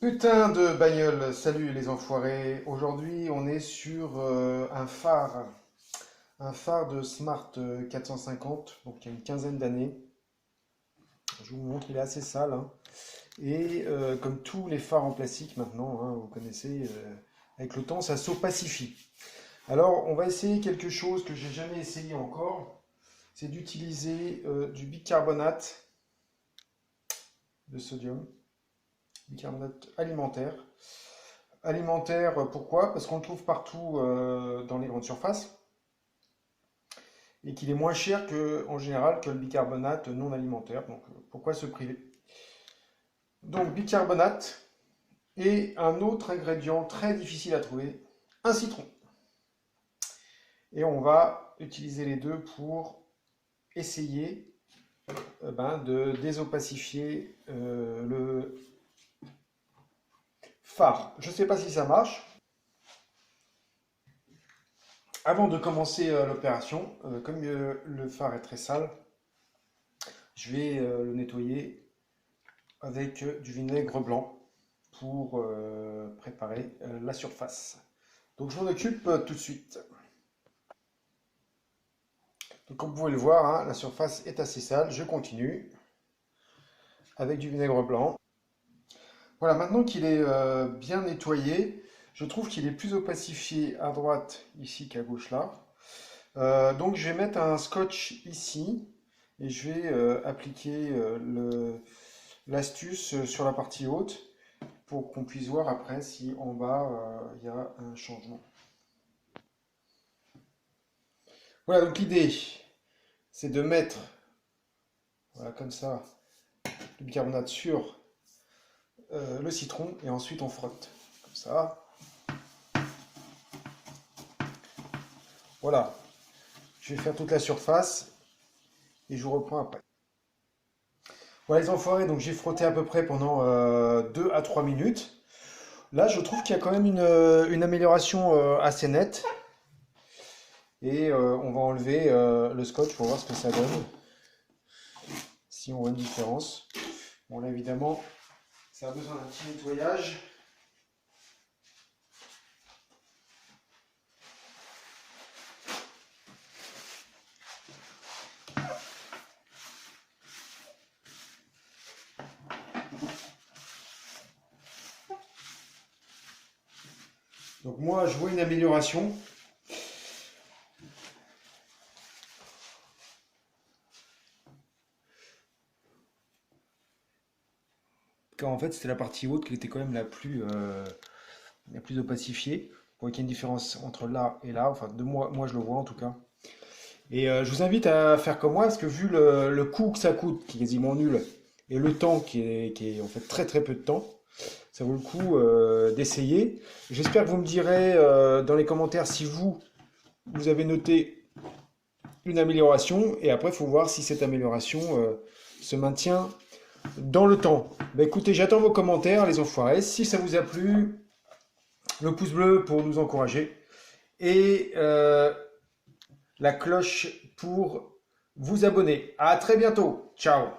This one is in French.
Putain de bagnole, salut les enfoirés. Aujourd'hui, on est sur un phare de Smart 450, donc il y a une quinzaine d'années. Je vous montre, il est assez sale, hein. Et comme tous les phares en plastique maintenant, hein, vous connaissez, avec le temps, ça s'opacifie. Alors, on va essayer quelque chose que j'ai jamais essayé encore, c'est d'utiliser du bicarbonate de sodium, bicarbonate alimentaire. Alimentaire, pourquoi? Parce qu'on le trouve partout dans les grandes surfaces et qu'il est moins cher en général que le bicarbonate non alimentaire. Donc pourquoi se priver? Donc bicarbonate et un autre ingrédient très difficile à trouver, un citron. Et on va utiliser les deux pour essayer de désopacifier le phare. Je ne sais pas si ça marche. Avant de commencer l'opération, comme le phare est très sale, je vais le nettoyer avec du vinaigre blanc pour préparer la surface. Donc je m'en occupe tout de suite. Donc comme vous pouvez le voir, hein, la surface est assez sale. Je continue avec du vinaigre blanc. Voilà, maintenant qu'il est bien nettoyé, je trouve qu'il est plus opacifié à droite ici qu'à gauche là. Donc je vais mettre un scotch ici et je vais appliquer l'astuce sur la partie haute pour qu'on puisse voir après si en bas il y a un changement. Voilà, donc l'idée c'est de mettre, voilà, comme ça, le bicarbonate sur le citron et ensuite on frotte, comme ça. Voilà, je vais faire toute la surface et je vous reprends après. Voilà les enfoirés, donc j'ai frotté à peu près pendant 2 à 3 minutes. Là, je trouve qu'il y a quand même une amélioration assez nette. Et on va enlever le scotch pour voir ce que ça donne. Si on voit une différence. Bon, là, évidemment, ça a besoin d'un petit nettoyage. Donc moi, je vois une amélioration. Car en fait, c'était la partie haute qui était quand même la plus opacifiée. Vous voyez qu'il y a une différence entre là et là. Enfin, moi je le vois en tout cas. Et je vous invite à faire comme moi, parce que vu le coût que ça coûte, qui est quasiment nul, et le temps qui est en fait très très peu de temps, ça vaut le coup d'essayer. J'espère que vous me direz dans les commentaires si vous avez noté une amélioration, et après il faut voir si cette amélioration se maintient dans le temps. Bah, écoutez, j'attends vos commentaires, les enfoirés. Si ça vous a plu, le pouce bleu pour nous encourager, et la cloche pour vous abonner. À très bientôt. Ciao.